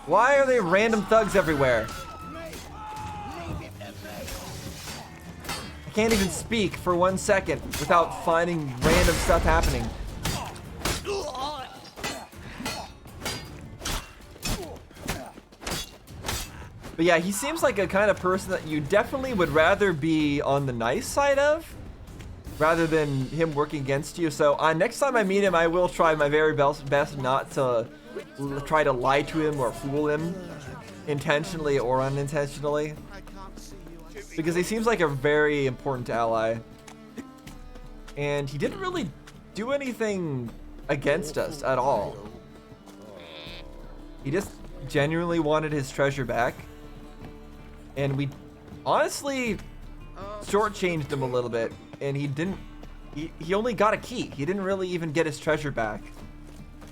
Why are there random thugs everywhere? I can't even speak for 1 second without finding random stuff happening. But yeah, he seems like a kind of person that you definitely would rather be on the nice side of, rather than him working against you. So next time I meet him, I will try my very best not to try to lie to him or fool him, intentionally or unintentionally. Because he seems like a very important ally. And he didn't really do anything against us at all. He just genuinely wanted his treasure back. And we honestly shortchanged him a little bit. And he only got a key. He didn't really even get his treasure back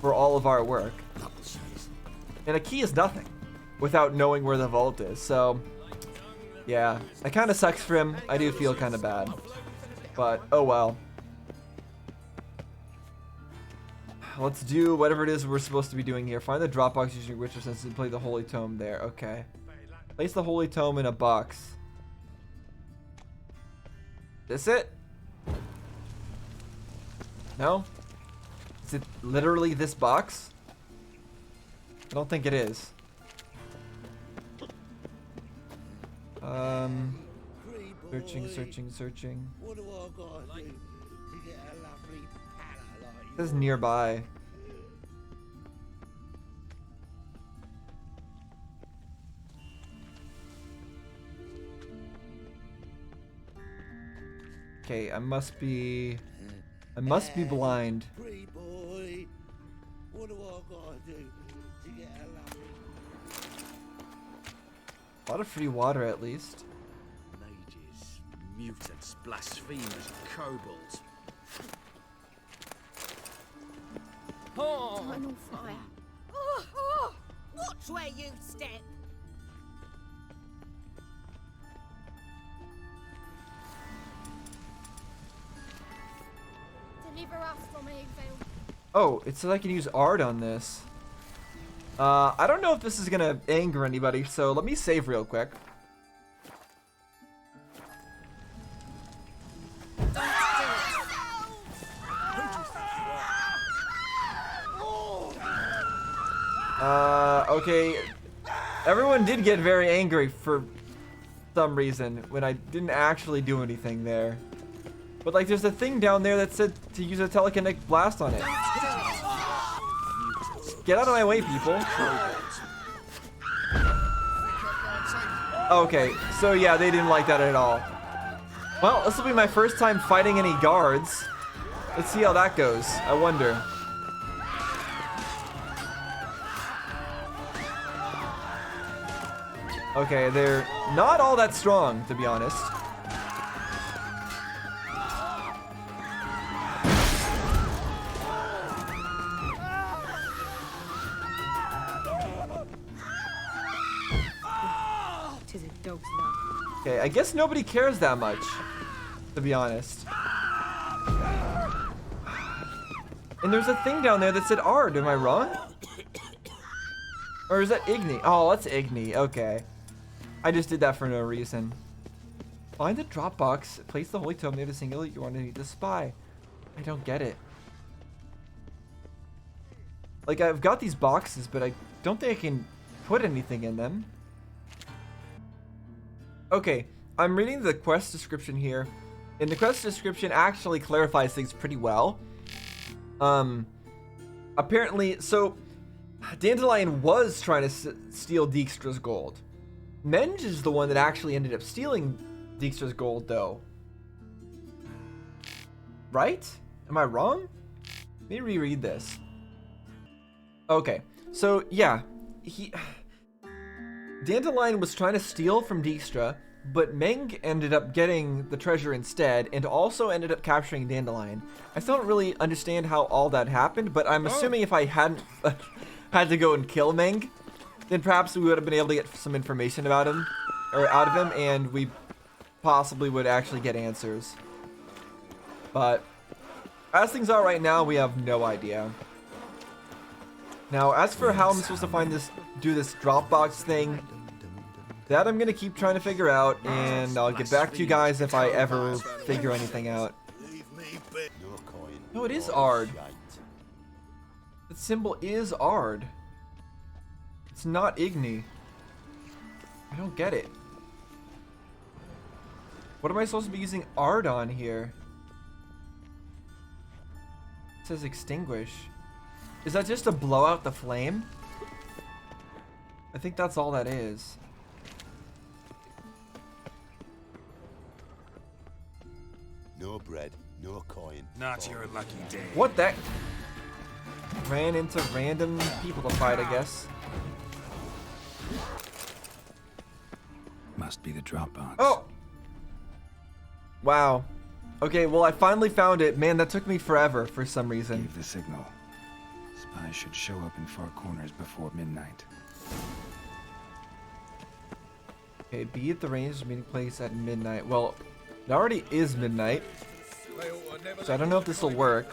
for all of our work. And a key is nothing without knowing where the vault is. So yeah, it kind of sucks for him. I do feel kind of bad, but oh well. Let's do whatever it is we're supposed to be doing here. Find the drop box using your Witcher senses and play the Holy Tome there. Okay. Place the Holy Tome in a box. This it? No? Is it literally this box? I don't think it is. Searching. What do I gotta do to get a lovely pala like you? This is nearby. Okay, I must be blind. Pretty boy, what do I gotta do to get a lovely? A lot of free water, at least. Mages, mutants, blasphemers, kobolds. Oh. Eternal fire. Oh. Watch where you step. Deliver us from evil. Oh, it said I can use art on this. I don't know if this is gonna anger anybody, so let me save real quick. Okay. Everyone did get very angry for some reason when I didn't actually do anything there. But like, there's a thing down there that said to use a telekinetic blast on it. Get out of my way, people. Okay, so yeah, they didn't like that at all. Well, this will be my first time fighting any guards. Let's see how that goes. I wonder. Okay, they're not all that strong, to be honest. Okay, I guess nobody cares that much, to be honest. And there's a thing down there that said Ard, am I wrong? Or is that Igni? Oh, that's Igni, okay. I just did that for no reason. Find the drop box, place the Holy Tome near the singular you want to need to spy. I don't get it. Like, I've got these boxes, but I don't think I can put anything in them. Okay, I'm reading the quest description here. And the quest description actually clarifies things pretty well. Apparently, so Dandelion was trying to steal Dijkstra's gold. Menge is the one that actually ended up stealing Dijkstra's gold, though. Right? Am I wrong? Let me reread this. Okay, so yeah, Dandelion was trying to steal from Dijkstra, but Menge ended up getting the treasure instead, and also ended up capturing Dandelion. I still don't really understand how all that happened, but I'm assuming if I hadn't had to go and kill Menge, then perhaps we would have been able to get some information about him, or out of him, and we possibly would actually get answers. But as things are right now, we have no idea. Now, as for how I'm supposed to do this Dropbox thing, that I'm gonna keep trying to figure out, and I'll get back to you guys if I ever figure anything out. No, it is Ard. That symbol is Ard. It's not Igni. I don't get it. What am I supposed to be using Ard on here? It says extinguish. Is that just to blow out the flame? I think that's all that is. No bread, no coin. Not your lucky day. What that? Ran into random people to fight, I guess. Must be the Dropbox. Oh! Wow. Okay, well I finally found it. Man, that took me forever for some reason. Gave the signal. Spies should show up in far corners before midnight. Okay, be at the ranged meeting place at midnight. Well, it already is midnight, so I don't know if this will work.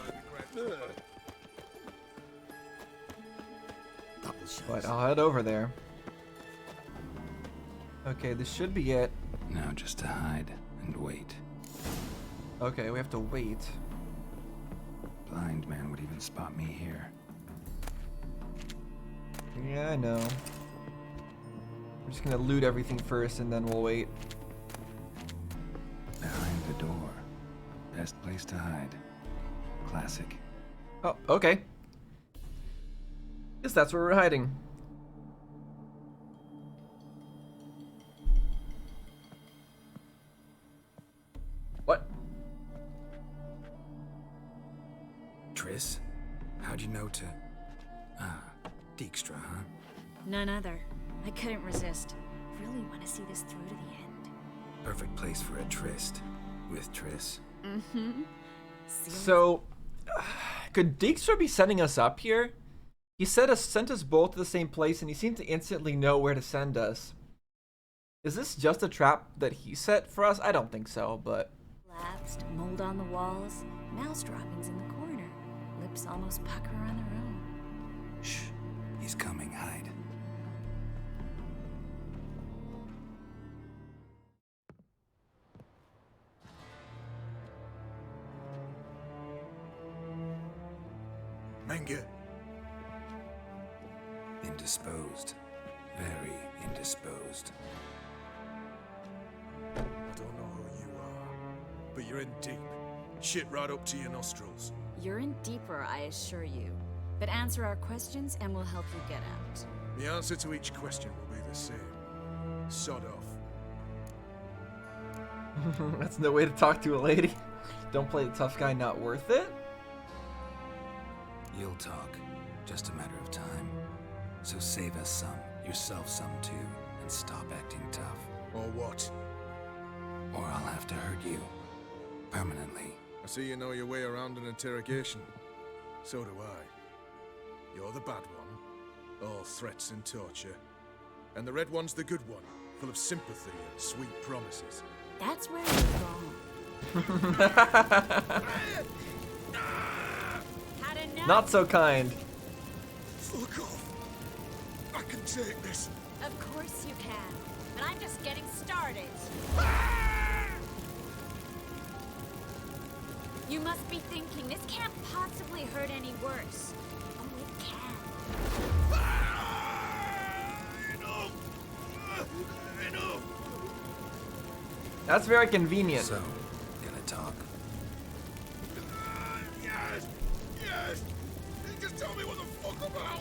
But I'll head over there. Okay, this should be it. Now just to hide and wait. Okay, we have to wait. Blind man would even spot me here. Yeah, I know. We're just gonna loot everything first and then we'll wait. Behind the door. Best place to hide. Classic. Oh, okay. Guess that's where we're hiding. What? Triss? How'd you know to... Ah, Dijkstra, huh? None other. I couldn't resist. Really want to see this through to the end. Perfect place for a tryst. With Triss. Mm-hmm. So, could Dijkstra be sending us up here? He sent us both to the same place, and he seemed to instantly know where to send us. Is this just a trap that he set for us? I don't think so, but... Lapsed, mold on the walls, mouse droppings in the corner. Lips almost pucker on their own. Shh. He's coming, hide. Menge. Indisposed. Very indisposed. I don't know who you are, but you're in deep. Shit right up to your nostrils. You're in deeper, I assure you. But answer our questions and we'll help you get out. The answer to each question will be the same. Sod off. That's no way to talk to a lady. Don't play the tough guy, not worth it? You'll talk. Just a matter of time. So save us some, yourself some too, and stop acting tough. Or what? Or I'll have to hurt you. Permanently. I see you know your way around an interrogation. So do I. You're the bad one. All threats and torture. And the red one's the good one, full of sympathy and sweet promises. That's where you're wrong. Had enough? Not so kind. Fuck off. I can take this. Of course you can. But I'm just getting started. You must be thinking, this can't possibly hurt any worse. Oh, it can. Enough! That's very convenient. So, gonna talk? Yes! Yes! Just tell me what the fuck about!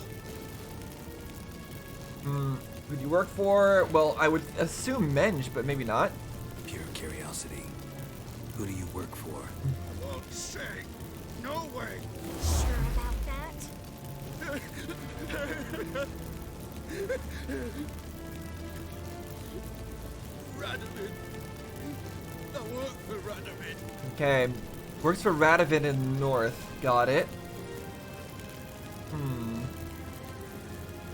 Who do you work for? Well, I would assume Menge, but maybe not. Pure curiosity. Who do you work for? I won't say. No way! Sure about that? Radovid. I work for Radovid. Okay. Works for Radovid in the north. Got it.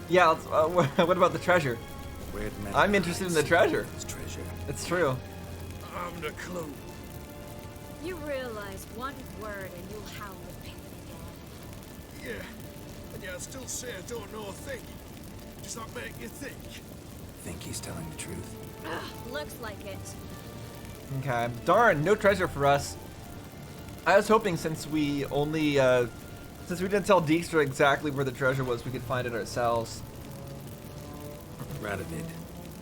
Yeah, let's, what about the treasure? Where'd men I'm interested in the treasure. It's treasure. It's true. I haven't a clue. You realize one word and you'll howl with pain again. Yeah. And yeah, I still say I don't know a thing. Does that make you think? Think he's telling the truth? Ugh, looks like it. Okay. Darn, no treasure for us. I was hoping since we only, since we didn't tell Dijkstra exactly where the treasure was, we could find it ourselves. Radovid,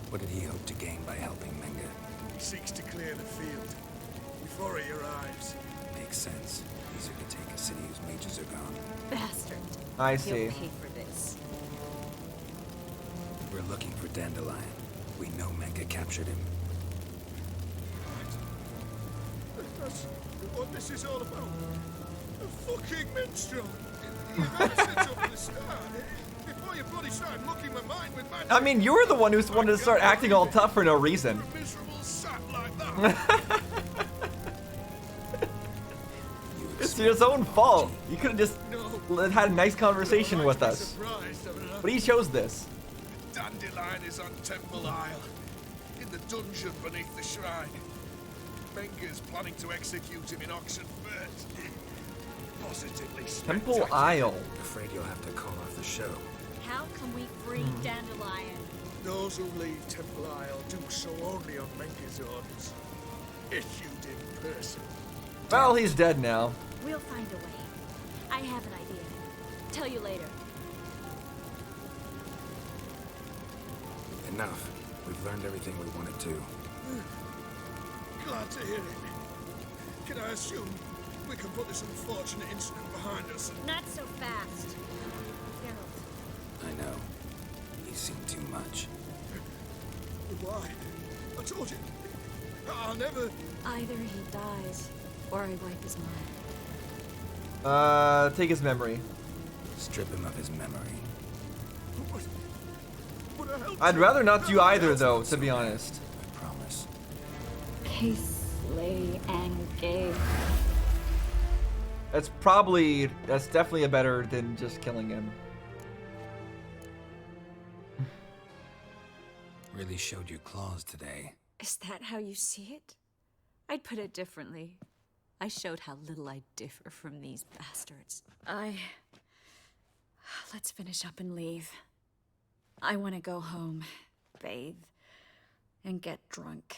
what did he hope to gain by helping Menga? He seeks to clear the field before he arrives. Makes sense. Easier to take a city whose mages are gone. Bastard. I see. He'll pay for this. We're looking for Dandelion. We know Menga captured him. That's what this is all about. A fucking minstrel. You had it since up at the start. Before you bloody started mucking my mind with magic. I mean, you were the one who wanted to start acting all tough for no reason. You're a miserable sap like that. It's your own fault. You could have just No. had a nice conversation with us. Surprised, haven't I? But he chose this. Dandelion is on Temple Isle, in the dungeon beneath the shrine. Menga's planning to execute him in Oxford first. Positively Temple spectacular. Isle. Afraid you'll have to call off the show. How can we free Dandelion? Those who leave Temple Isle do so only on Menga's orders, issued in person. Well, he's dead now. We'll find a way. I have an idea. Tell you later. Enough. We've learned everything we wanted to. Glad to hear it. Can I assume we can put this unfortunate incident behind us? Not so fast. Geralt, I know. He's seen too much. Why? I told you. I'll never... either he dies, or I wipe his mind. Take his memory. Strip him of his memory. But I helped I'd you. rather not do either, though, to be honest. I promise. Case, slay, and gay. That's definitely a better than just killing him. Really showed your claws today. Is that how you see it? I'd put it differently. I showed how little I differ from these bastards. Let's finish up and leave. I want to go home, bathe, and get drunk.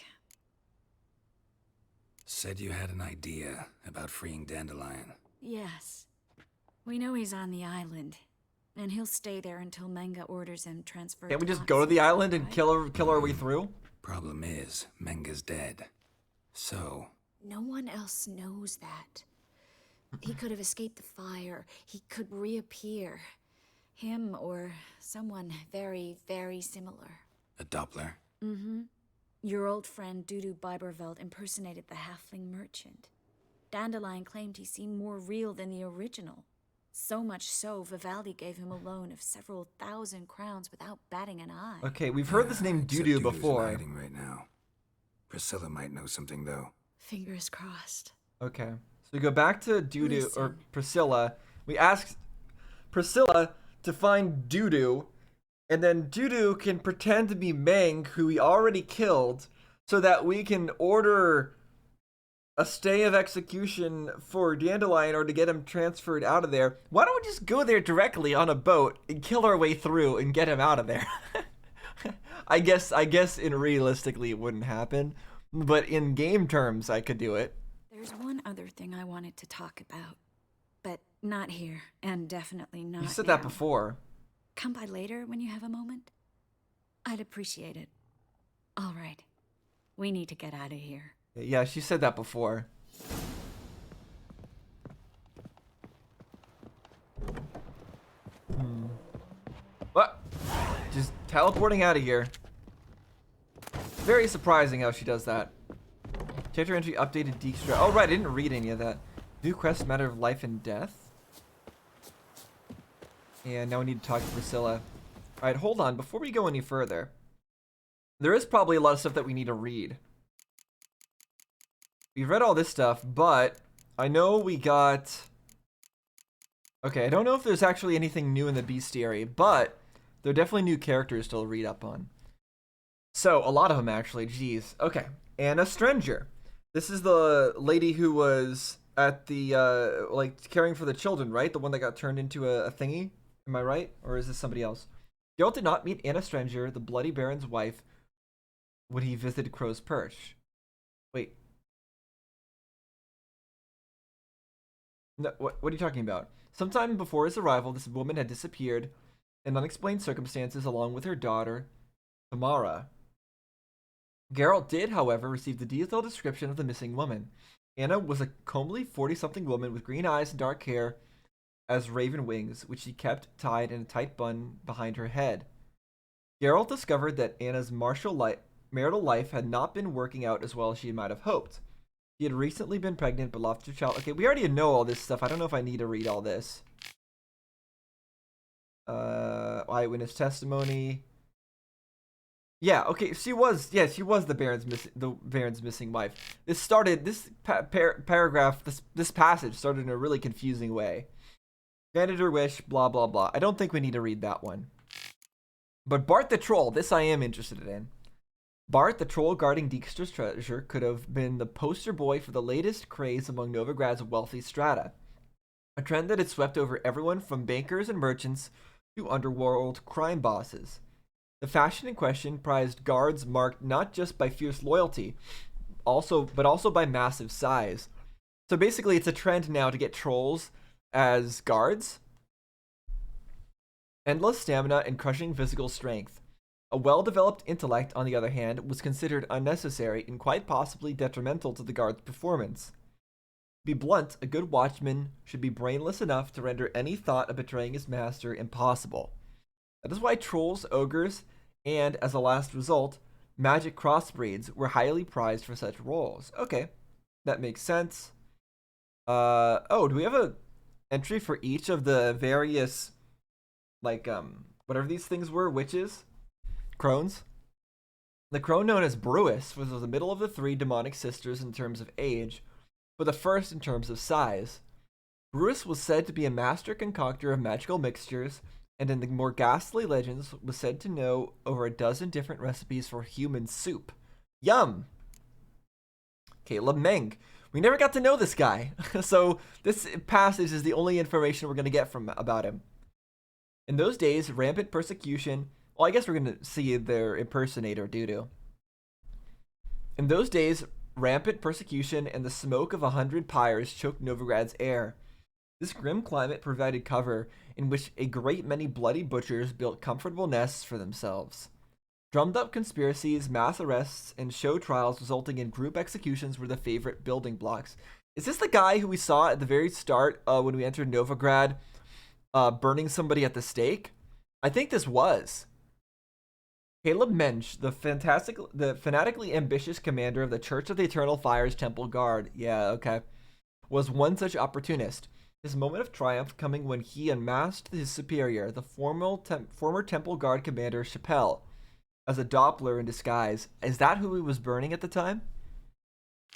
Said you had an idea about freeing Dandelion. Yes. We know he's on the island, and he'll stay there until Menga orders him transferred. Can't we to just go to the Oxford, island and right? kill our way through? Problem is, Menga's dead. So, No one else knows that. He could have escaped the fire. He could reappear. Him or someone very, very similar. a Doppler. Mm-hmm. Your old friend Dudu Biberveld impersonated the halfling merchant. Dandelion claimed he seemed more real than the original. So much so, Vivaldi gave him a loan of several thousand crowns without batting an eye. Okay, we've heard this name Except Dudu Dudu's before. in hiding right now. Priscilla might know something, though. Fingers crossed. Okay, so we go back to Dudu, or Listen. Priscilla. We ask Priscilla to find Dudu, and then Dudu can pretend to be Meng, who we already killed, so that we can order a stay of execution for Dandelion or to get him transferred out of there. Why don't we just go there directly on a boat and kill our way through and get him out of there? I guess in realistically it wouldn't happen, but in game terms I could do it. There's one other thing I wanted to talk about, but not here, and definitely not You said now. that before. Come by later when you have a moment. I'd appreciate it. All right. We need to get out of here. Yeah, she said that before. What? Just teleporting out of here. Very surprising how she does that. Chapter entry updated Dijkstra. Oh right, I didn't read any of that. New quest, matter of life and death. And now we need to talk to Priscilla. Alright, hold on. Before we go any further, there is probably a lot of stuff that we need to read. We've read all this stuff, but I know we got... Okay, I don't know if there's actually anything new in the bestiary, but there are definitely new characters to read up on. So, a lot of them actually, jeez. Okay, Anna Stranger. This is the lady who was at the, like, caring for the children, right? The one that got turned into a thingy? Am I right? Or is this somebody else? Geralt did not meet Anna Strenger, the Bloody Baron's wife, when he visited Crow's Perch. Wait. No, what are you talking about? Sometime before his arrival, this woman had disappeared in unexplained circumstances along with her daughter, Tamara. Geralt did, however, receive the detailed description of the missing woman. Anna was a comely 40-something woman with green eyes and dark hair as raven wings, which she kept tied in a tight bun behind her head. Geralt discovered that Anna's marital life had not been working out as well as she might have hoped. She had recently been pregnant but lost her child. Okay, we already know all this stuff. I don't know if I need to read all this. Eyewitness testimony. Yeah, okay, she was the Baron's missing wife. This passage started in a really confusing way. Granted her wish, blah blah blah. I don't think we need to read that one. But Bart the Troll, this I am interested in. Bart the Troll guarding Dijkstra's treasure could have been the poster boy for the latest craze among Novigrad's wealthy strata. A trend that had swept over everyone from bankers and merchants to underworld crime bosses. The fashion in question prized guards marked not just by fierce loyalty, but also by massive size. So basically, it's a trend now to get trolls as guards. Endless stamina and crushing physical strength. A well-developed intellect, on the other hand, was considered unnecessary and quite possibly detrimental to the guard's performance. To be blunt, a good watchman should be brainless enough to render any thought of betraying his master impossible. That is why trolls, ogres, and, as a last result, magic crossbreeds were highly prized for such roles. Okay, that makes sense. Oh, do we have a entry for each of the various, whatever these things were, witches? Crones? The crone known as Bruis was the middle of the three demonic sisters in terms of age, but the first in terms of size. Bruis was said to be a master concoctor of magical mixtures, and in the more ghastly legends was said to know over a dozen different recipes for human soup. Yum! Caleb Meng. We never got to know this guy, so this passage is the only information we're going to get about him. In those days, rampant persecution... Well, I guess we're going to see their impersonator, Dudu. In those days, rampant persecution and the smoke of 100 pyres choked Novigrad's air. This grim climate provided cover in which a great many bloody butchers built comfortable nests for themselves. Drummed up conspiracies, mass arrests, and show trials resulting in group executions were the favorite building blocks. Is this the guy who we saw at the very start when we entered Novigrad, burning somebody at the stake? I think this was. Caleb Mensch, the fanatically ambitious commander of the Church of the Eternal Fire's Temple Guard, was one such opportunist. His moment of triumph coming when he unmasked his superior, the former Temple Guard commander Chappelle, as a Doppler in disguise. Is that who he was burning at the time?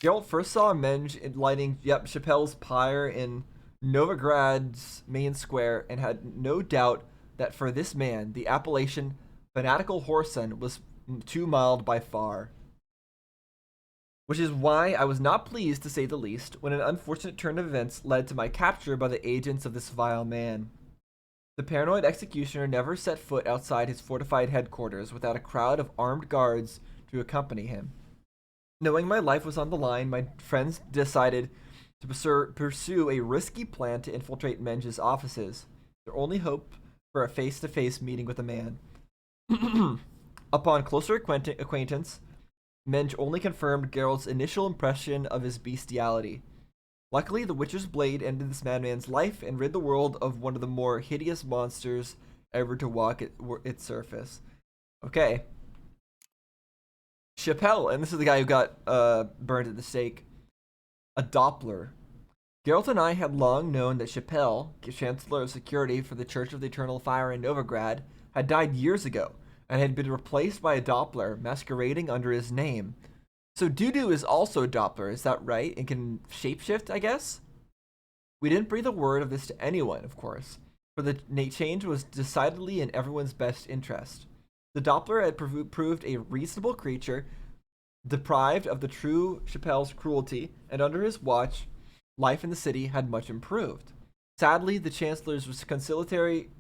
Geralt first saw Mensch lighting Chappelle's pyre in Novigrad's main square and had no doubt that for this man, the appellation Fanatical Whoreson was too mild by far. Which is why I was not pleased, to say the least, when an unfortunate turn of events led to my capture by the agents of this vile man. The paranoid executioner never set foot outside his fortified headquarters without a crowd of armed guards to accompany him. Knowing my life was on the line, my friends decided to pursue a risky plan to infiltrate Menge's offices, their only hope for a face-to-face meeting with the man. Upon closer acquaintance, Menge only confirmed Geralt's initial impression of his bestiality. Luckily, the Witcher's blade ended this madman's life and rid the world of one of the more hideous monsters ever to walk its surface. Okay. Chappelle, and this is the guy who got burned at the stake. A Doppler. Geralt and I had long known that Chappelle, Chancellor of Security for the Church of the Eternal Fire in Novigrad, had died years ago, and had been replaced by a Doppler masquerading under his name. So Dudu is also a Doppler, is that right? And can shapeshift, I guess? We didn't breathe a word of this to anyone, of course, for the change was decidedly in everyone's best interest. The Doppler had proved a reasonable creature, deprived of the true Chappelle's cruelty, and under his watch, life in the city had much improved. Sadly, the Chancellor's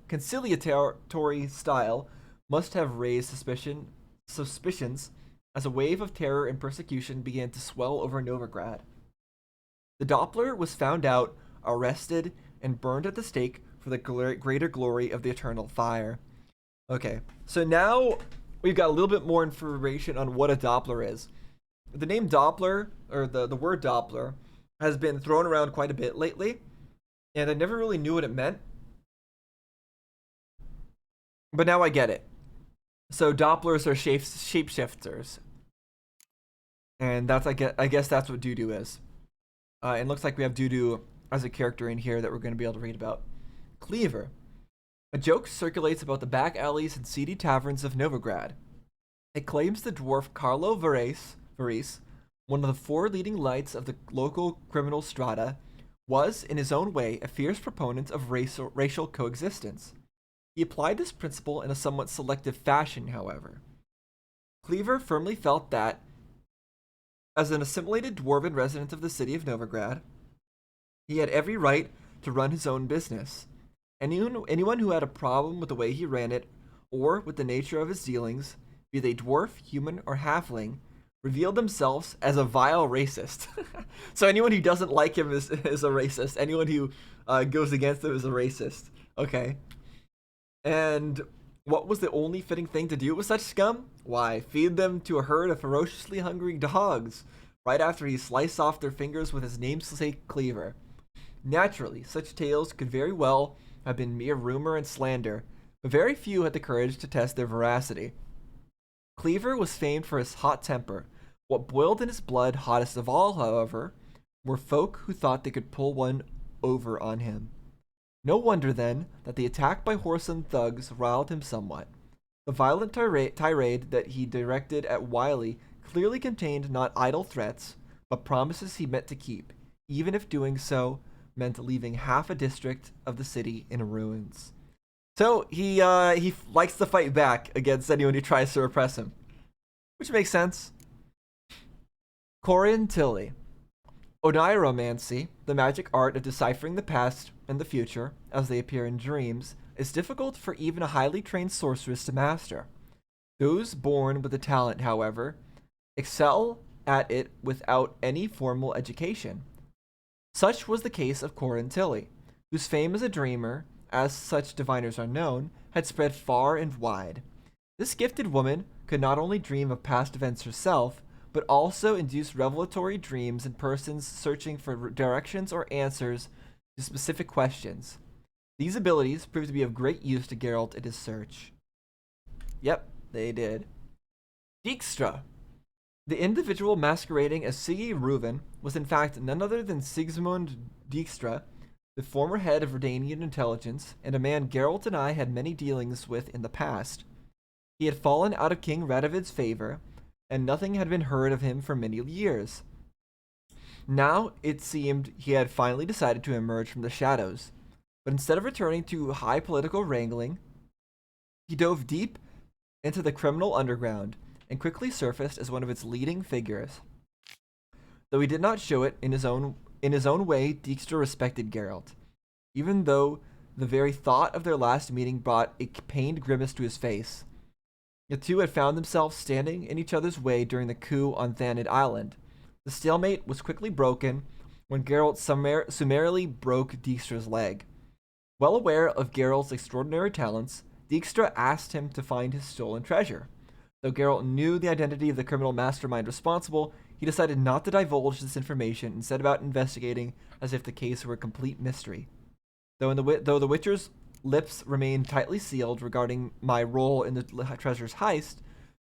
conciliatory style must have raised suspicions as a wave of terror and persecution began to swell over Novigrad. The Doppler was found out, arrested, and burned at the stake for the greater glory of the eternal fire. Okay, so now we've got a little bit more information on what a Doppler is. The name Doppler, or the word Doppler, has been thrown around quite a bit lately, and I never really knew what it meant. But now I get it. So Dopplers are shapeshifters. And that's I guess that's what Dudu is. It looks like we have Dudu as a character in here that we're going to be able to read about. Cleaver. A joke circulates about the back alleys and seedy taverns of Novigrad. It claims the dwarf Carlo Varese, one of the 4 leading lights of the local criminal strata, was, in his own way, a fierce proponent of racial coexistence. He applied this principle in a somewhat selective fashion, however. Cleaver firmly felt that, as an assimilated dwarven resident of the city of Novigrad, he had every right to run his own business. Anyone who had a problem with the way he ran it, or with the nature of his dealings, be they dwarf, human, or halfling, revealed themselves as a vile racist. So anyone who doesn't like him is a racist. Anyone who goes against him is a racist. Okay. And what was the only fitting thing to do with such scum? Why, feed them to a herd of ferociously hungry dogs, right after he sliced off their fingers with his namesake cleaver. Naturally, such tales could very well have been mere rumor and slander, but very few had the courage to test their veracity. Cleaver was famed for his hot temper. What boiled in his blood hottest of all, however, were folk who thought they could pull one over on him. No wonder, then, that the attack by whoreson thugs riled him somewhat. The violent tirade that he directed at Wiley clearly contained not idle threats, but promises he meant to keep, even if doing so meant leaving half a district of the city in ruins. So he likes to fight back against anyone who tries to repress him, which makes sense. Corin Tilly. Oneiromancy, the magic art of deciphering the past and the future, as they appear in dreams, is difficult for even a highly trained sorceress to master. Those born with the talent, however, excel at it without any formal education. Such was the case of Corin Tilly, whose fame as a dreamer, as such diviners are known, had spread far and wide. This gifted woman could not only dream of past events herself, but also induce revelatory dreams in persons searching for directions or answers to specific questions. These abilities proved to be of great use to Geralt in his search. Yep, they did. Dijkstra. The individual masquerading as Sigi Reuven was in fact none other than Sigismund Dijkstra, the former head of Redanian intelligence, and a man Geralt and I had many dealings with in the past. He had fallen out of King Radovid's favor, and nothing had been heard of him for many years. Now it seemed he had finally decided to emerge from the shadows, but instead of returning to high political wrangling, he dove deep into the criminal underground and quickly surfaced as one of its leading figures. Though he did not show it in his own way, Dijkstra respected Geralt, even though the very thought of their last meeting brought a pained grimace to his face. The two had found themselves standing in each other's way during the coup on Thanid Island. The stalemate was quickly broken when Geralt summarily broke Dijkstra's leg. Well aware of Geralt's extraordinary talents, Dijkstra asked him to find his stolen treasure. Though Geralt knew the identity of the criminal mastermind responsible, he decided not to divulge this information and set about investigating as if the case were a complete mystery. Though the Witcher's lips remained tightly sealed regarding my role in the treasure's heist,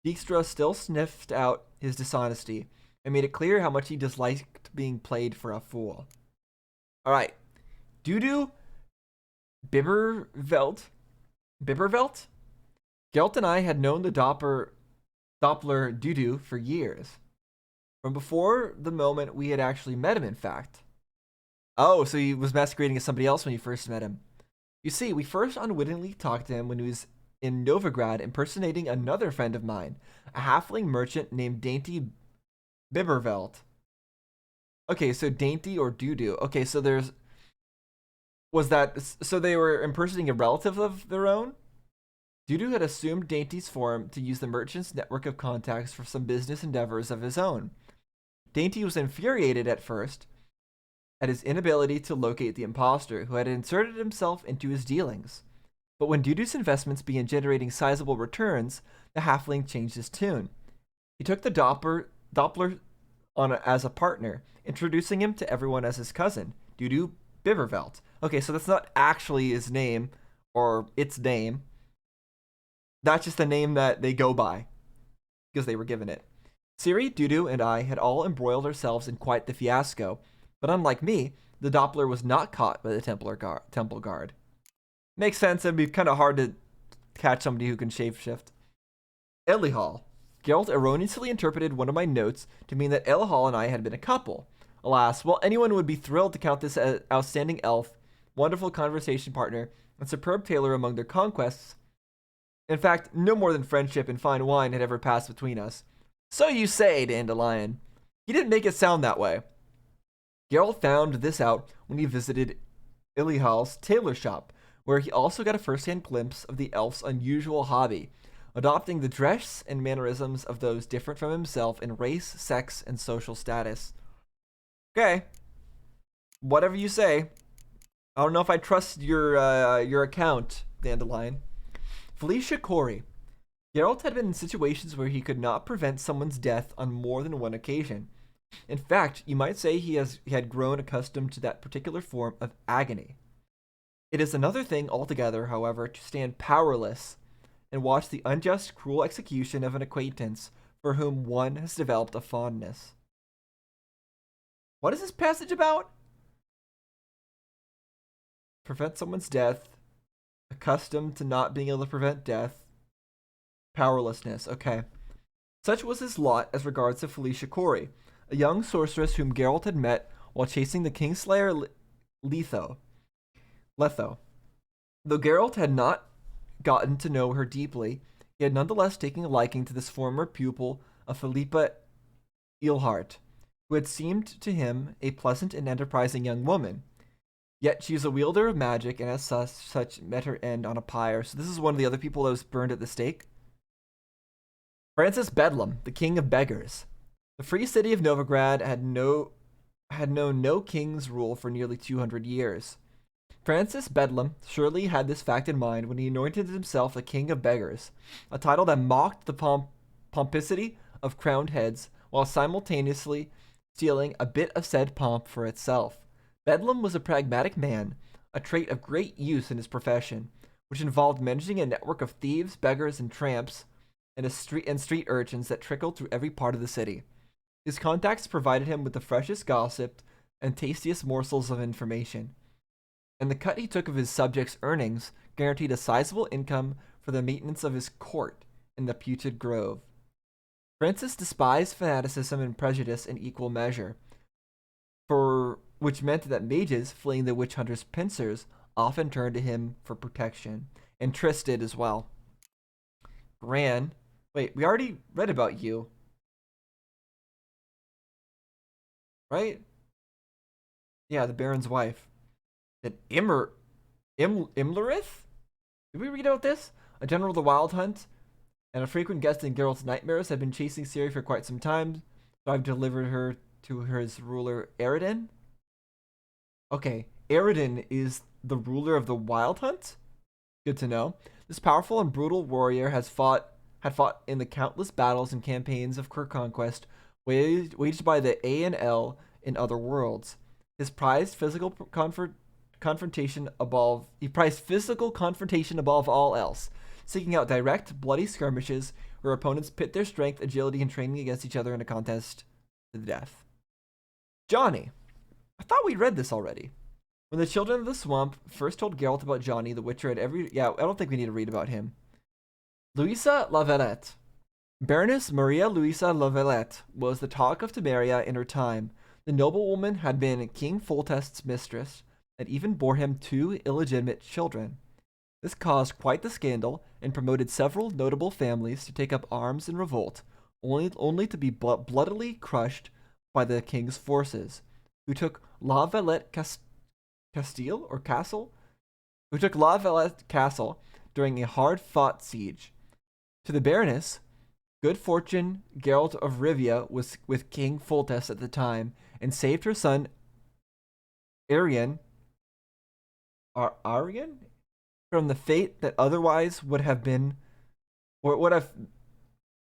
Dijkstra still sniffed out his dishonesty and made it clear how much he disliked being played for a fool. Alright, Dudu Bibervelt? Geralt and I had known the Doppler Dudu for years. From before the moment we had actually met him, in fact. Oh, so he was masquerading as somebody else when you first met him. You see, we first unwittingly talked to him when he was in Novigrad impersonating another friend of mine, a halfling merchant named Dainty Bibervelt. Okay, so Dainty or Dudu. Okay, so there's was that so they were impersonating a relative of their own? Dudu had assumed Dainty's form to use the merchant's network of contacts for some business endeavors of his own. Dainty was infuriated at first at his inability to locate the imposter who had inserted himself into his dealings. But when Dudu's investments began generating sizable returns, the halfling changed his tune. He took the Doppler on as a partner, introducing him to everyone as his cousin, Dudu Biberveld. Okay, so that's not actually his name or its name. That's just the name that they go by because they were given it. Siri, Dudu, and I had all embroiled ourselves in quite the fiasco, but unlike me, the Doppler was not caught by the Temple Guard. Makes sense, it'd be kind of hard to catch somebody who can shapeshift. Elihal. Geralt erroneously interpreted one of my notes to mean that Elihal and I had been a couple. Alas, while anyone would be thrilled to count this as outstanding elf, wonderful conversation partner, and superb tailor among their conquests, in fact, no more than friendship and fine wine had ever passed between us. So you say, Dandelion. He didn't make it sound that way. Geralt found this out when he visited Ilihal's tailor shop, where he also got a first-hand glimpse of the elf's unusual hobby, adopting the dress and mannerisms of those different from himself in race, sex, and social status. Okay. Whatever you say. I don't know if I trust your account, Dandelion. Felicia Corey. Geralt had been in situations where he could not prevent someone's death on more than one occasion. In fact, you might say he had grown accustomed to that particular form of agony. It is another thing altogether, however, to stand powerless and watch the unjust, cruel execution of an acquaintance for whom one has developed a fondness. What is this passage about? Prevent someone's death, accustomed to not being able to prevent death, powerlessness. Okay. Such was his lot as regards to Felicia Corey, a young sorceress whom Geralt had met while chasing the Kingslayer Letho. Though Geralt had not gotten to know her deeply, he had nonetheless taken a liking to this former pupil of Philippa Eilhart, who had seemed to him a pleasant and enterprising young woman. Yet she is a wielder of magic and as such met her end on a pyre. So this is one of the other people that was burned at the stake. Francis Bedlam, the king of beggars. The free city of Novigrad had known no king's rule for nearly 200 years. Francis Bedlam surely had this fact in mind when he anointed himself the king of beggars, a title that mocked the pomposity of crowned heads while simultaneously stealing a bit of said pomp for itself. Bedlam was a pragmatic man, a trait of great use in his profession, which involved managing a network of thieves, beggars, and tramps, and street urchins that trickled through every part of the city. His contacts provided him with the freshest gossip and tastiest morsels of information, and the cut he took of his subjects' earnings guaranteed a sizable income for the maintenance of his court in the Putrid Grove. Francis despised fanaticism and prejudice in equal measure, which meant that mages fleeing the witch hunter's pincers often turned to him for protection, and Triss did as well. Gran, wait, we already read about you, right? Yeah, the Baron's wife. Then Imlerith? Did we read about this? A general of the Wild Hunt and a frequent guest in Geralt's nightmares, had been chasing Ciri for quite some time, so I've delivered her to his ruler Eredin. Okay, Eredin is the ruler of the Wild Hunt? Good to know. This powerful and brutal warrior had fought in the countless battles and campaigns of conquest waged by the A&L in other worlds. His prized physical confrontation above all else, seeking out direct, bloody skirmishes where opponents pit their strength, agility, and training against each other in a contest to the death. Johnny. I thought we read this already. When the children of the swamp first told Geralt about Johnny, the Witcher I don't think we need to read about him. Louisa Lavalette. Baroness Maria Louisa Lavalette was the talk of Temeria in her time. The noblewoman had been King Foltest's mistress, and even bore him 2 illegitimate children. This caused quite the scandal, and promoted several notable families to take up arms in revolt, only to be bloodily crushed by the king's forces, who took La Valette Castile or Castle, who took La Valette Castle during a hard-fought siege. To the Baroness, good fortune Geralt of Rivia was with King Foltest at the time and saved her son Arian from the fate that otherwise would have been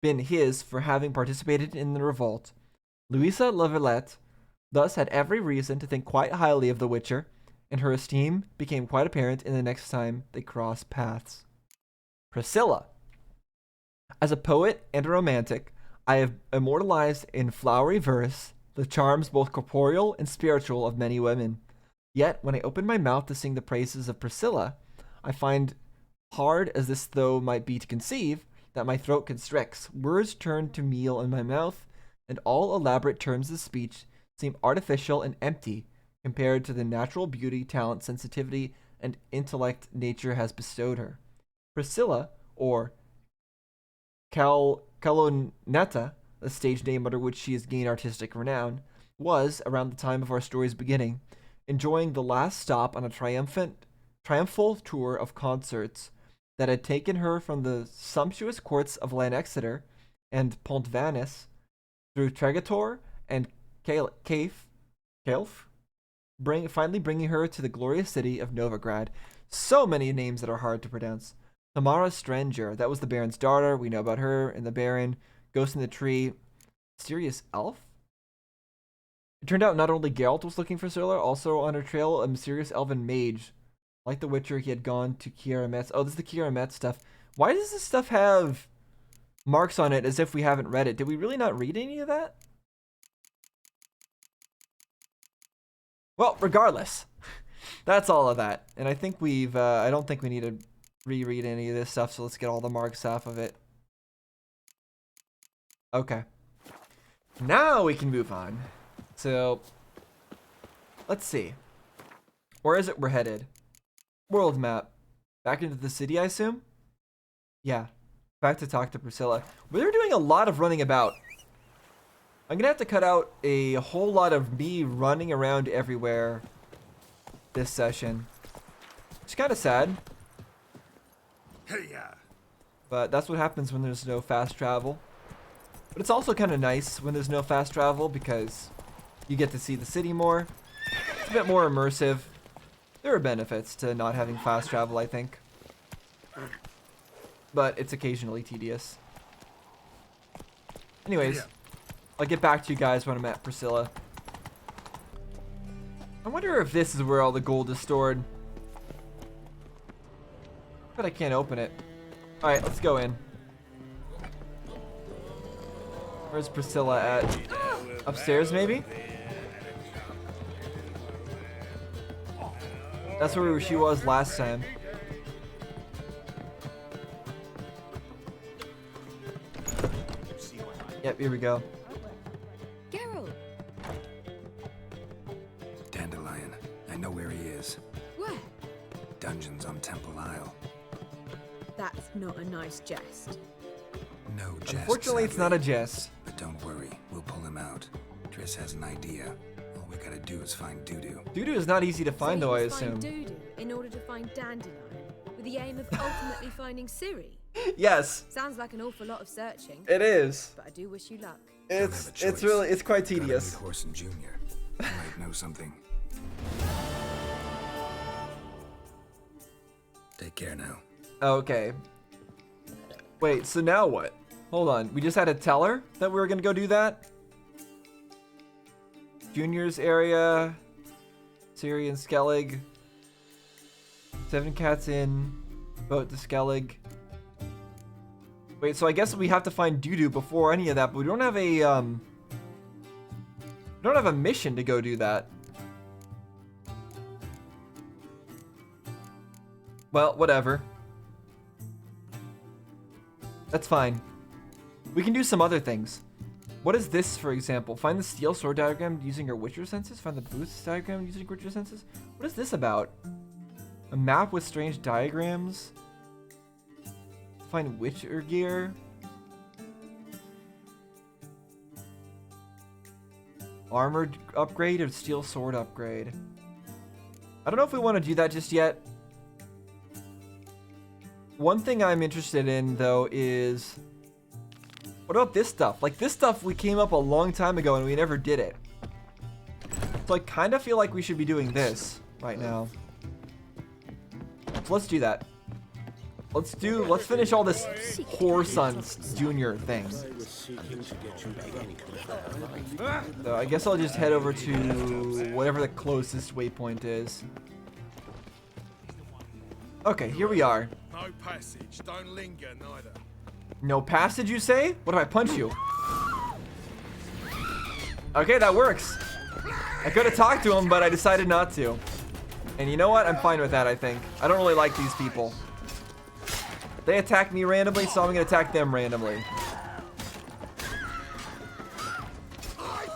his for having participated in the revolt. Louisa La Valette thus had every reason to think quite highly of the Witcher, and her esteem became quite apparent in the next time they crossed paths. Priscilla. As a poet and a romantic, I have immortalized in flowery verse the charms both corporeal and spiritual of many women. Yet, when I open my mouth to sing the praises of Priscilla, I find, hard as this though might be to conceive, that my throat constricts, words turn to meal in my mouth, and all elaborate terms of speech seem artificial and empty compared to the natural beauty, talent, sensitivity, and intellect nature has bestowed her. Priscilla, or Calonetta, the stage name under which she has gained artistic renown, was, around the time of our story's beginning, enjoying the last stop on a triumphal tour of concerts that had taken her from the sumptuous courts of Lanexeter and Pontvanis through Tregator and Calf, finally bringing her to the glorious city of Novigrad. So many names that are hard to pronounce. Tamara Stranger, that was the Baron's daughter. We know about her and the Baron. Ghost in the Tree. Mysterious Elf? It turned out not only Geralt was looking for Scylla, also on her trail a mysterious elven mage. Like the Witcher, he had gone to Kiara Metz. Oh, this is the Kiara Metz stuff. Why does this stuff have marks on it as if we haven't read it? Did we really not read any of that? Well, regardless, that's all of that. And I think I don't think we need to reread any of this stuff, so let's get all the marks off of it. Okay. Now we can move on. So, let's see. Where is it we're headed? World map. Back into the city, I assume? Yeah. Back to talk to Priscilla. We're doing a lot of running about. I'm gonna have to cut out a whole lot of me running around everywhere this session. It's kind of sad. But that's what happens when there's no fast travel. But it's also kind of nice when there's no fast travel because you get to see the city more. It's a bit more immersive. There are benefits to not having fast travel, I think. But it's occasionally tedious. Anyways, I'll get back to you guys when I'm at Priscilla. I wonder if this is where all the gold is stored. But I can't open it. Alright, let's go in. Where's Priscilla at? Upstairs, maybe? That's where she was last time. Yep, here we go. Geralt! Dandelion. I know where he is. Where? Dungeons on Temple Isle. That's not a nice jest. No jest. Unfortunately, it's not a jest. But don't worry, we'll pull him out. Triss has an idea. All we gotta do is find Dudu. Dudu is not easy to find, though, I assume. Find Dudu in order to find Dandelion, with the aim of ultimately finding Ciri. Yes, Sounds like an awful lot of searching, it is. but I do wish you luck. It's Don't have a choice. it's quite Gotta tedious. meet Horson Jr. He might know something. Take care now. Okay. Wait, so now what? Hold on, we just had to tell her that we were gonna go do that? Junior's area, Ciri and Skellig. 7 Cats in, boat to Skellig. Wait, so I guess we have to find Dudu before any of that, but we don't have a mission to go do that. Well, whatever. That's fine. We can do some other things. What is this, for example? Find the steel sword diagram using your Witcher senses? Find the boots diagram using Witcher senses? What is this about? A map with strange diagrams? Find Witcher gear? Armored upgrade or steel sword upgrade? I don't know if we want to do that just yet. One thing I'm interested in, though, is... What about this stuff? Like, this stuff we came up a long time ago and we never did it. So I kind of feel like we should be doing this right now. So let's do that. Let's finish all this Whoresons Jr. thing. So I guess I'll just head over to whatever the closest waypoint is. Okay, here we are. No passage. Don't linger neither. No passage, you say? What if I punch you? Okay, that works. I could have talked to him, but I decided not to. And you know what? I'm fine with that, I think. I don't really like these people. They attack me randomly, so I'm gonna attack them randomly.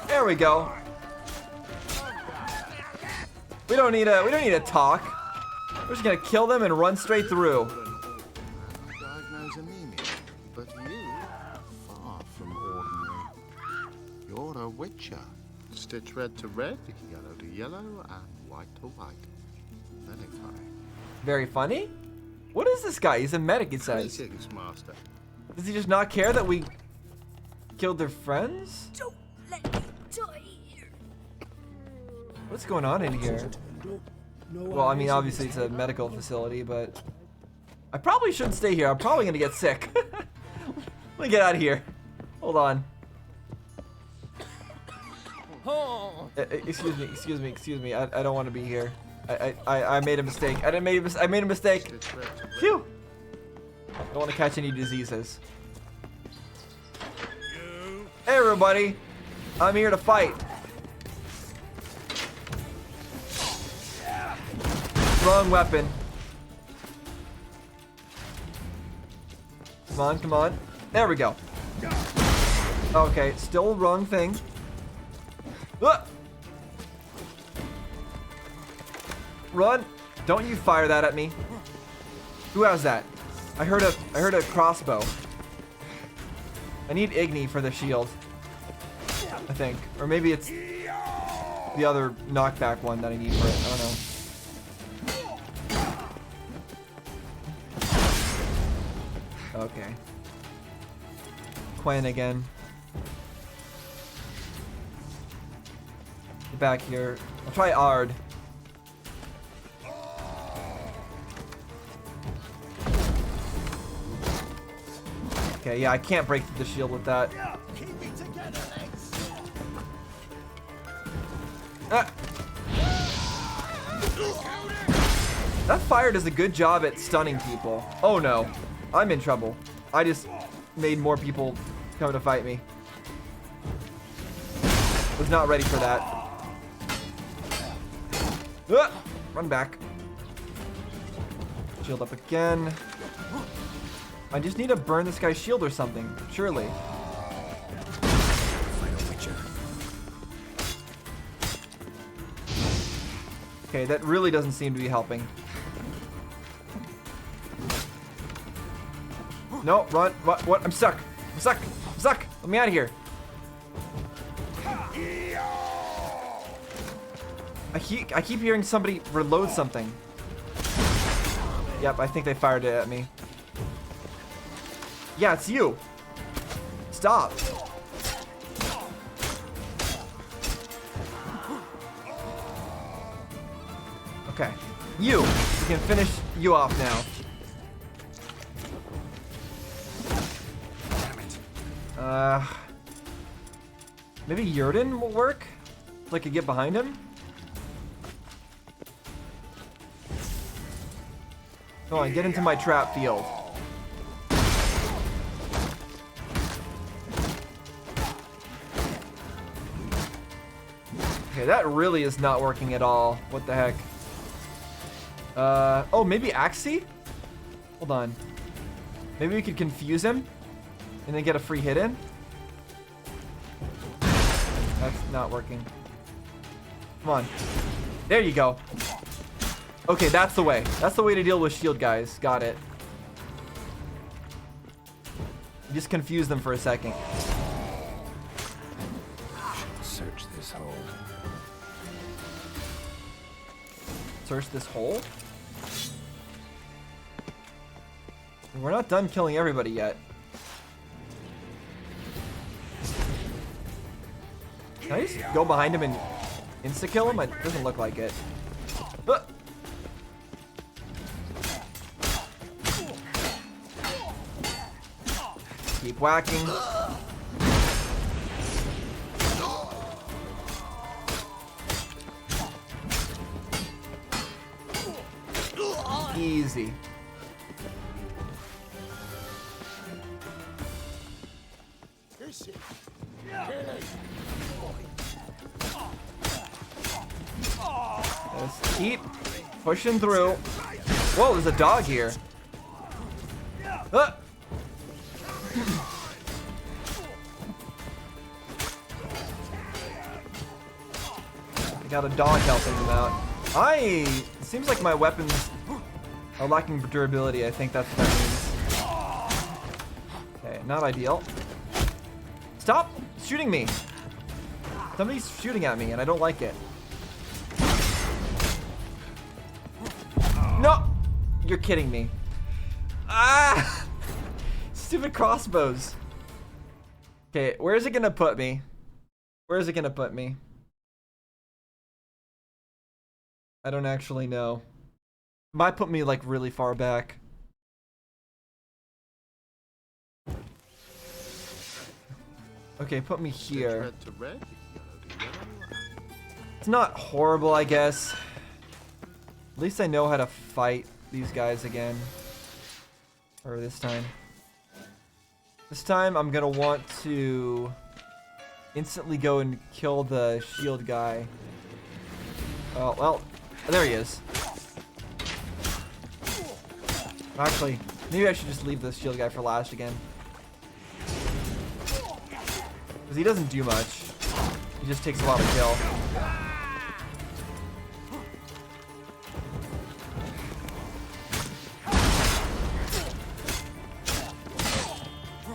There we go. We don't need to talk. We're just gonna kill them and run straight through. Diagnose anemia, but you far from ordinary. You're a witcher. Stitch red to red, yellow to yellow, and white to white. Very funny. Very funny? What is this guy? He's a medic, it says. Greetings, master. Does he just not care that we killed their friends? Don't let me die here. What's going on in here? Well, I mean, obviously it's a medical facility, but I probably shouldn't stay here. I'm probably gonna get sick. Let me get out of here. Hold on. Excuse me. I don't want to be here. I made a mistake. I made a mistake. Stitch red to red. Phew. I don't want to catch any diseases. Hey everybody, I'm here to fight. Wrong weapon. Come on. There we go. Okay, still wrong thing. Ah! Run! Don't you fire that at me. Who has that? I heard a crossbow. I need Igni for the shield. I think. Or maybe it's the other knockback one that I need for it. I don't know. Okay. Quen again. Get back here. I'll try Ard. Okay, yeah, I can't break through the shield with that. Ah. That fire does a good job at stunning people. Oh no, I'm in trouble. I just made more people come to fight me. Was not ready for that. Ah. Run back. Shield up again. I just need to burn this guy's shield or something, surely. Okay, that really doesn't seem to be helping. No, run. What? I'm stuck. Let me out of here. I keep hearing somebody reload something. Yep, I think they fired it at me. Yeah, it's you. Stop. Okay. You. We can finish you off now. Maybe Yurden will work? So I could get behind him? Come on, get into my trap field. Okay, that really is not working at all. What the heck? Oh, maybe Axie? Hold on. Maybe we could confuse him and then get a free hit in? That's not working. Come on. There you go. Okay, that's the way. That's the way to deal with shield guys. Got it. Just confuse them for a second. Search this hole. search this hole. We're not done killing everybody yet. Can I just go behind him and insta-kill him? It doesn't look like it. Keep whacking. Easy. Just keep pushing through. Whoa, there's a dog here. I got a dog helping him out. It seems like my weapons are lacking durability. I think that's what that means. Okay, not ideal. Stop shooting me. Somebody's shooting at me and I don't like it. No! You're kidding me. Ah! Stupid crossbows. Okay, where's it gonna put me? Where's it gonna put me? I don't actually know. It might put me like really far back. Okay, put me here. It's not horrible, I guess. At least I know how to fight these guys again. Or this time. This time I'm gonna want to instantly go and kill the shield guy. Oh, well, there he is. Actually, maybe I should just leave this shield guy for last again. Because he doesn't do much. He just takes a lot to kill.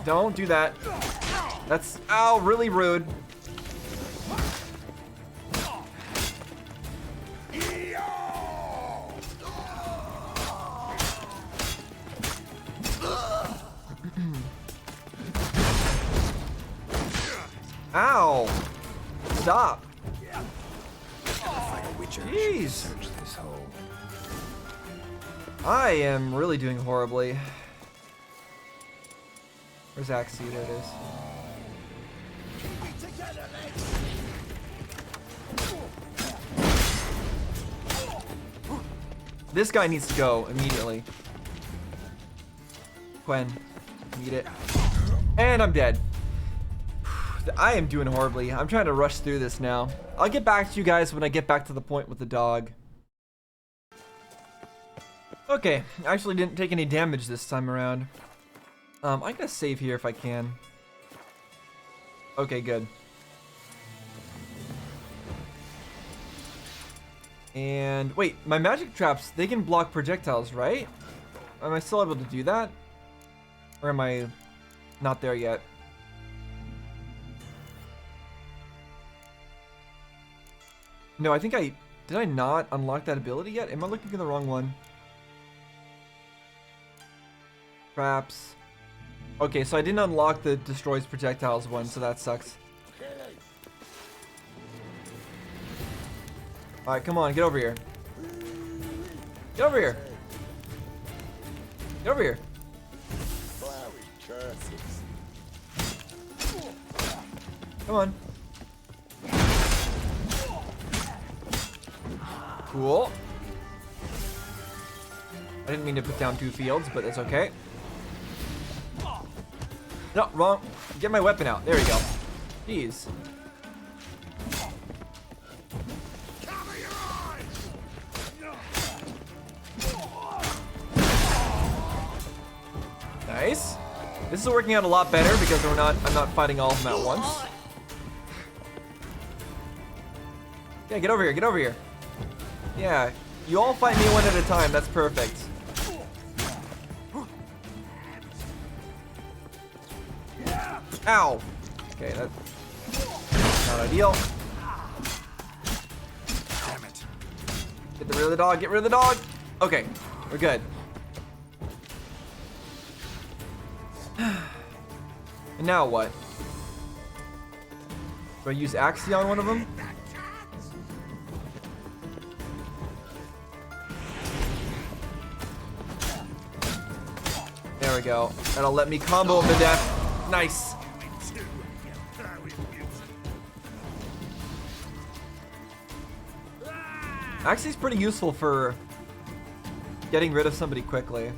Don't do that. That's, ow, really rude. Ow! Stop! Jeez! I am really doing horribly. Where's Axie? There it is. This guy needs to go immediately. Quen, need it. And I'm dead. I am doing horribly. I'm trying to rush through this now. I'll get back to you guys when I get back to the point with the dog. Okay, I actually didn't take any damage this time around. I'm gonna save here if I can. Okay, good. And wait, my magic traps, they can block projectiles, right? Am I still able to do that? Or am I not there yet? No, I think did I not unlock that ability yet? Am I looking at the wrong one? Traps. Okay, so I didn't unlock the destroys projectiles one, so that sucks. Alright, come on, get over here. Get over here. Get over here. Come on. Cool. I didn't mean to put down 2 fields, but that's okay. No, wrong. Get my weapon out. There we go. Jeez. Nice. This is working out a lot better because I'm not fighting all of them at once. Yeah, get over here. Get over here. Yeah, you all fight me one at a time. That's perfect. Ow. Okay, that's not ideal. Damn it. Get rid of the dog. Get rid of the dog. Okay, we're good. And now what? Do I use Axie on one of them? There we go. That'll let me combo him to death. Nice. Axie's pretty useful for getting rid of somebody quickly.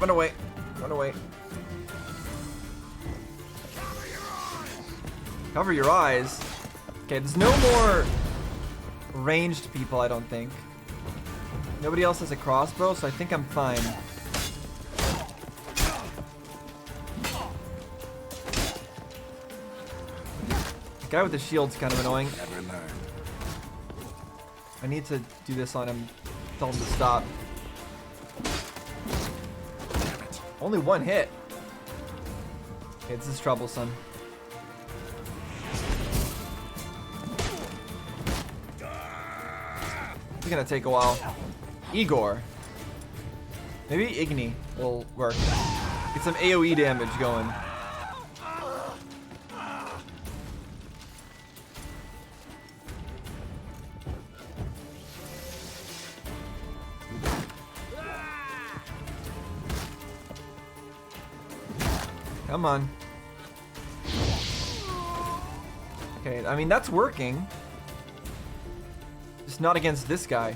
Run away. Run away. Cover your eyes. Okay, there's no more ranged people, I don't think. Nobody else has a crossbow, so I think I'm fine. The guy with the shield's kind of annoying. Never learn. I need to do this on him. Tell him to stop. Only one hit. Okay, this is troublesome. It's gonna take a while. Igor. Maybe Igni will work. Get some AoE damage going. Come on. Okay, I mean, that's working. Just not against this guy.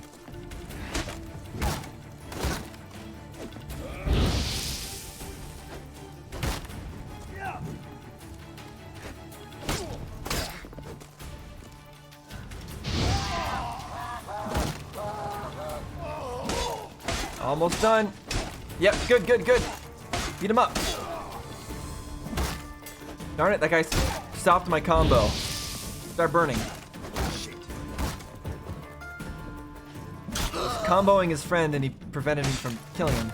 Almost done. Yep, good, good, good. Beat him up. Darn it, that guy stopped my combo. Start burning. I was comboing his friend and he prevented me from killing him.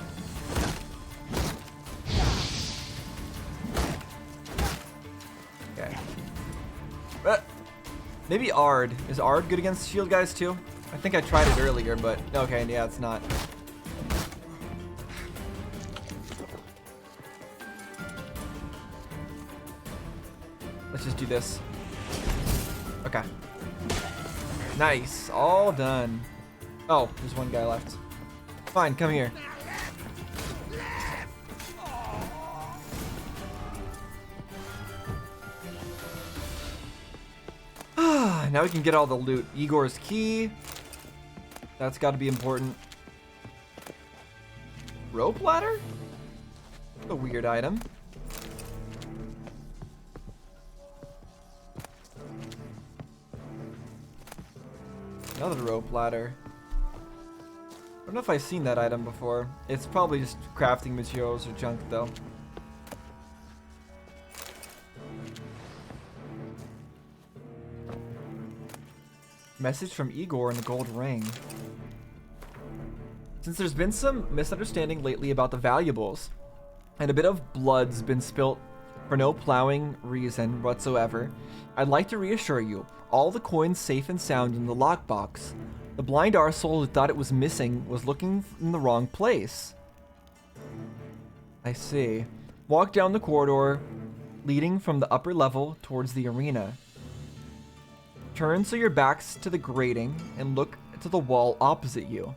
Okay. Maybe Ard. Is Ard good against shield guys too? I think I tried it earlier, but okay, yeah, it's not. Let's just do this. Okay. Nice. All done. Oh, there's one guy left. Fine, come here. Now we can get all the loot. Igor's key. That's got to be important. Rope ladder? A weird item. Another rope ladder. I don't know if I've seen that item before. It's probably just crafting materials or junk though. Message from Igor in the gold ring. Since there's been some misunderstanding lately about the valuables, and a bit of blood's been spilt for no plowing reason whatsoever, I'd like to reassure you, all the coins safe and sound in the lockbox. The blind arsehole who thought it was missing was looking in the wrong place. I see. Walk down the corridor leading from the upper level towards the arena. Turn so your back's to the grating and look to the wall opposite you.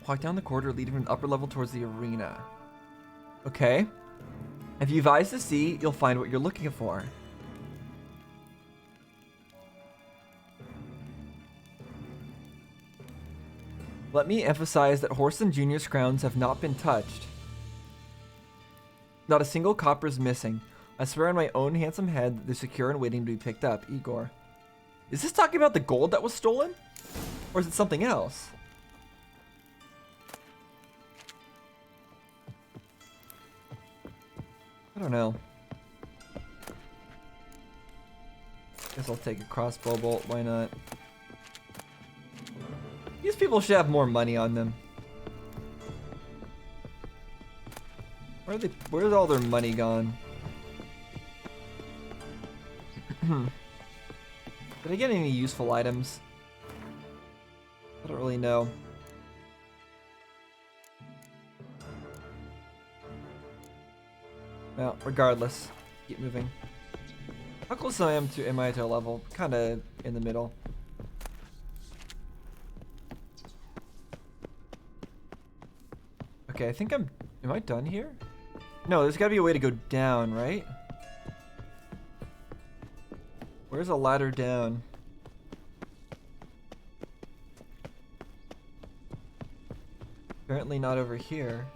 Walk down the corridor leading from the upper level towards the arena. Okay. If you've eyes to see, you'll find what you're looking for. Let me emphasize that Whoreson Jr.'s crowns have not been touched. Not a single copper is missing. I swear on my own handsome head that they're secure and waiting to be picked up. Igor. Is this talking about the gold that was stolen? Or is it something else? I don't know. Guess I'll take a crossbow bolt, why not? These people should have more money on them. Where's all their money gone? Did I get any useful items? I don't really know. Well, regardless, keep moving. How close am I to a level? Kinda in the middle. Okay, I think am I done here? No, there's gotta be a way to go down, right? Where's a ladder down? Apparently not over here.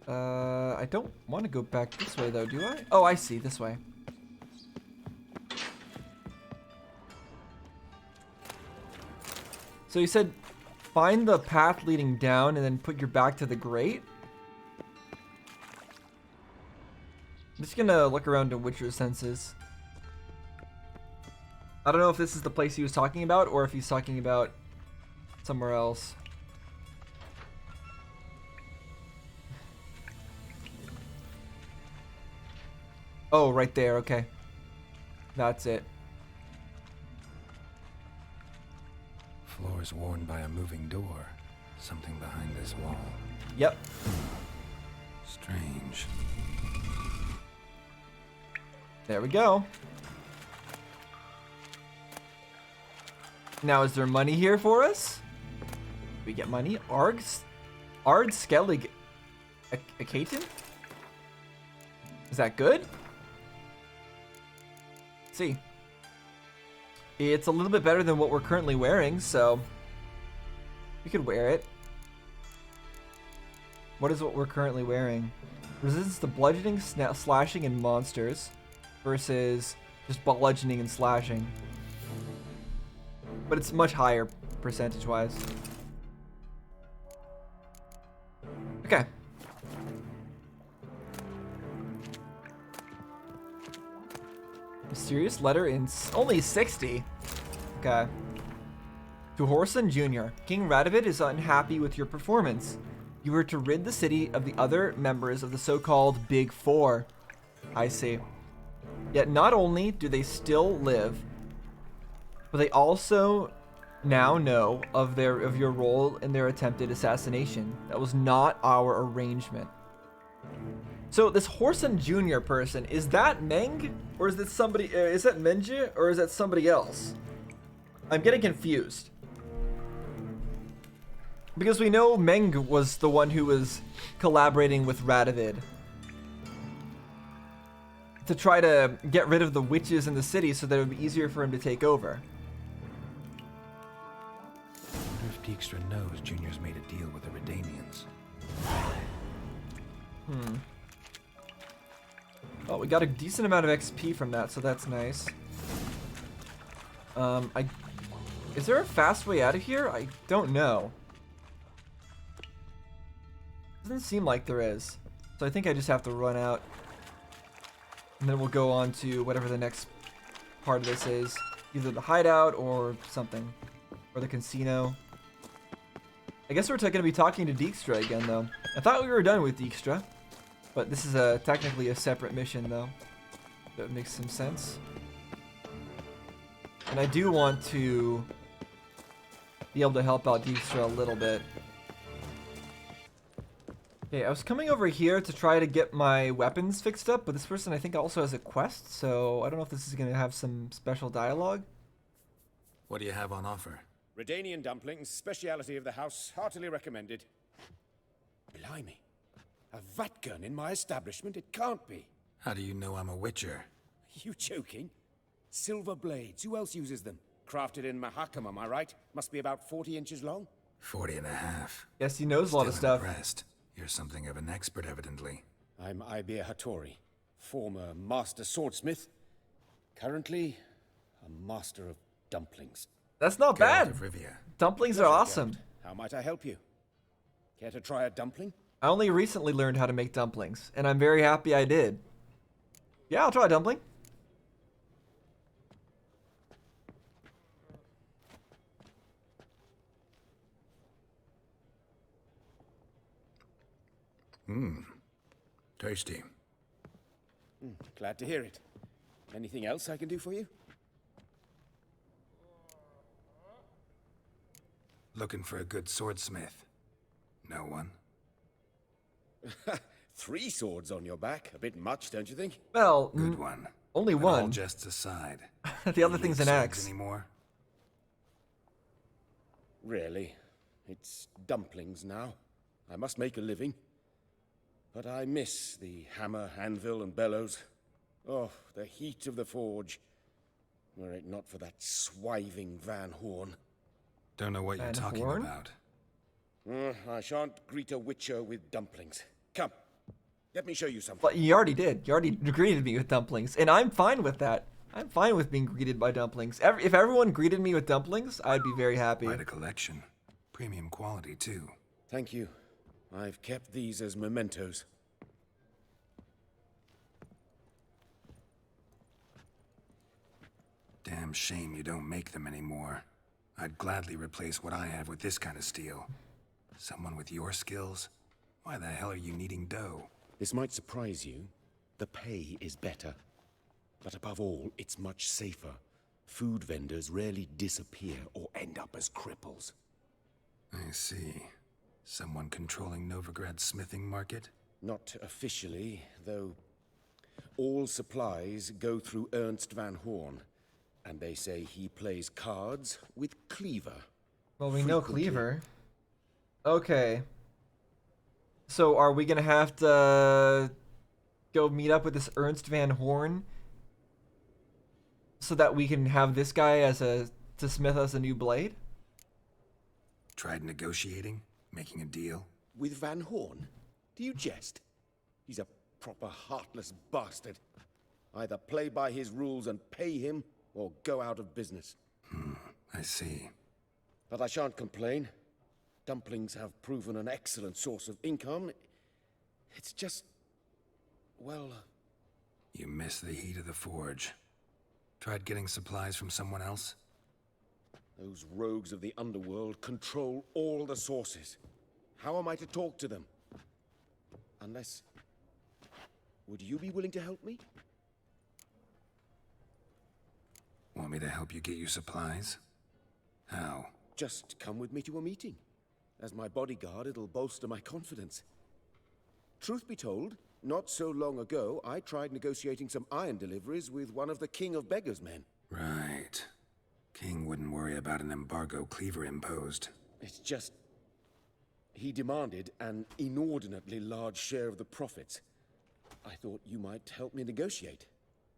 I don't want to go back this way though, do I? Oh, I see, this way. So you said find the path leading down and then put your back to the grate? I'm just gonna look around to Witcher's senses. I don't know if this is the place he was talking about or if he's talking about somewhere else. Oh, right there, okay. That's it. Floors worn by a moving door. Something behind this wall. Yep. Strange. There we go. Now, is there money here for us? We get money? Ard Skellig Akaten? Is that good? Let's see. It's a little bit better than what we're currently wearing, so we could wear it. What is what we're currently wearing? Resistance to bludgeoning, slashing, and monsters versus just bludgeoning and slashing. But it's much higher percentage-wise. Okay. Mysterious letter in only 60. Okay. To Horson Jr., King Radovid is unhappy with your performance. You were to rid the city of the other members of the so-called Big Four. I see. Yet not only do they still live, but they also now know of your role in their attempted assassination. That was not our arrangement. So this Horson Jr. person, is that Meng? Or is that somebody, is that Menji? Or is that somebody else? I'm getting confused. Because we know Meng was the one who was collaborating with Radovid to try to get rid of the witches in the city so that it would be easier for him to take over. I wonder if Dijkstra knows Junior's made a deal with the Redanians. Well, we got a decent amount of XP from that, so that's nice. Is there a fast way out of here? I don't know. Doesn't seem like there is. So I think I just have to run out. And then we'll go on to whatever the next part of this is. Either the hideout or something. Or the casino. I guess we're going to be talking to Dijkstra again, though. I thought we were done with Dijkstra. But this is technically a separate mission, though. That makes some sense. And I do want to be able to help out Dijkstra a little bit. Okay, I was coming over here to try to get my weapons fixed up, but this person I think also has a quest, so I don't know if this is going to have some special dialogue. What do you have on offer? Redanian dumplings, speciality of the house, heartily recommended. Blimey. A vatgun in my establishment? It can't be. How do you know I'm a Witcher? Are you joking? Silver blades, who else uses them? Crafted in Mahakam, am I right? Must be about 40 inches long? 40 and a half. Yes, he knows a lot of stuff. Impressed. You're something of an expert, evidently. I'm Ibir Hattori, former master swordsmith. Currently, a master of dumplings. That's not Geralt bad. of Rivia. Dumplings are awesome. How might I help you? Care to try a dumpling? I only recently learned how to make dumplings, and I'm very happy I did. Yeah, I'll try a dumpling. Tasty. Glad to hear it. Anything else I can do for you? Looking for a good swordsmith. No one? 3 swords on your back. A bit much, don't you think? Well, Good one. only But all one. jests aside. The other you thing's make an swords axe. Anymore? Really. It's dumplings now. I must make a living. But I miss the hammer, anvil, and bellows. Oh, the heat of the forge. Were it not for that swiving Van Horn. Don't know what you're Van talking Horn? about. I shan't greet a witcher with dumplings. Come, let me show you something. But you already did. You already greeted me with dumplings, and I'm fine with that. I'm fine with being greeted by dumplings. If everyone greeted me with dumplings, I'd be very happy. Quite a collection. Premium quality, too. Thank you. I've kept these as mementos. Damn shame you don't make them anymore. I'd gladly replace what I have with this kind of steel. Someone with your skills? Why the hell are you needing dough? This might surprise you. The pay is better. But above all, it's much safer. Food vendors rarely disappear or end up as cripples. I see. Someone controlling Novigrad's smithing market? Not officially, though all supplies go through Ernst Van Horn. And they say he plays cards with Cleaver. Well, we know frequently. Cleaver. Okay. So are we gonna have to go meet up with this Ernst Van Horn so that we can have this guy to smith us a new blade? Tried negotiating? Making a deal? With Van Horn? Do you jest? He's a proper heartless bastard. Either play by his rules and pay him, or go out of business. I see. But I shan't complain. Dumplings have proven an excellent source of income. It's just... well... You miss the heat of the forge. Tried getting supplies from someone else? those rogues of the underworld control all the sources. How am I to talk to them? Unless... Would you be willing to help me? Want me to help you get you supplies? How? Just come with me to a meeting. As my bodyguard, it'll bolster my confidence. Truth be told, not so long ago, I tried negotiating some iron deliveries with one of the King of Beggars' men. Right. King wouldn't worry about an embargo Cleaver imposed. It's just... he demanded an inordinately large share of the profits. I thought you might help me negotiate.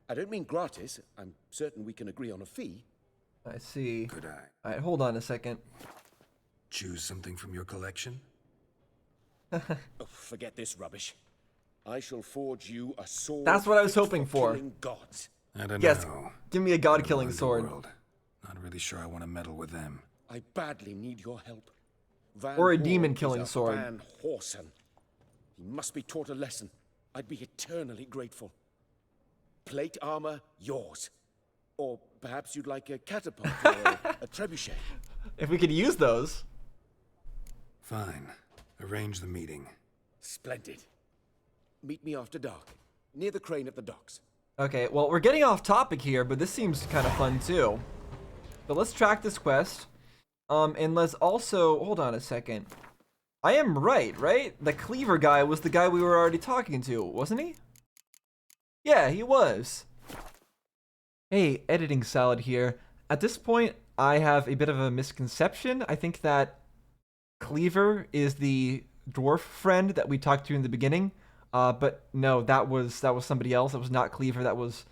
I don't mean gratis. I'm certain we can agree on a fee. I see. Could I Alright, hold on a second. choose something from your collection? Oh, forget this rubbish. I shall forge you a sword. That's what I was fit hoping for. killing gods. I don't Yes, know. give me a god-killing Otherwise, the sword. world. Not really sure I want to meddle with them. I badly need your help. Van Or a Horn demon-killing is a sword. Van Horsen. He must be taught a lesson. I'd be eternally grateful. Plate armor, yours. Or perhaps you'd like a catapult or a trebuchet. If we could use those. Fine. Arrange the meeting. Splendid. Meet me after dark, near the crane at the docks. Okay, well, we're getting off topic here, but this seems kind of fun too. So let's track this quest. And let's also, hold on a second. I am right? The Cleaver guy was the guy we were already talking to, wasn't he? Yeah, he was. Hey, editing salad here. At this point, I have a bit of a misconception. I think that Cleaver is the dwarf friend that we talked to in the beginning. But no, that was somebody else. That was not Cleaver. That was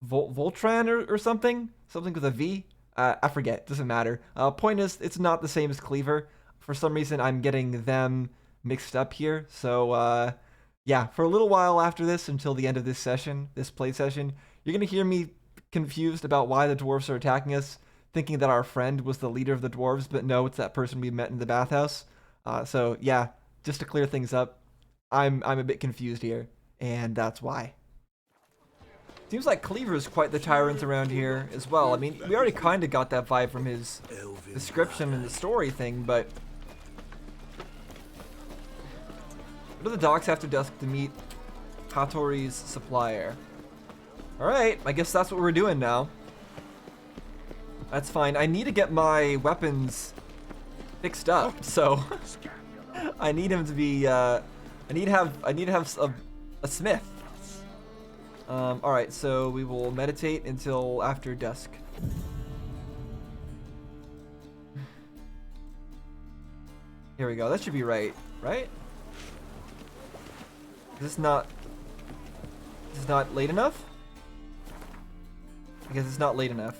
Voltran or something. Something with a V. I forget. Doesn't matter. Point is, it's not the same as Cleaver. For some reason, I'm getting them mixed up here. So, yeah, for a little while after this, until the end of this session, this play session, you're going to hear me confused about why the dwarves are attacking us, thinking that our friend was the leader of the dwarves, but no, it's that person we met in the bathhouse. So, yeah, just to clear things up, I'm a bit confused here, and that's why. Seems like Cleaver is quite the tyrant around here as well. I mean, we already kind of got that vibe from his description and the story thing, but Go to the docks after dusk to meet Hattori's supplier. Alright, I guess that's what we're doing now. That's fine. I need to get my weapons fixed up, so I need him to be I need to have a smith. Alright, so we will meditate until after dusk. Here we go. That should be right, right? Is this not late enough? I guess it's not late enough.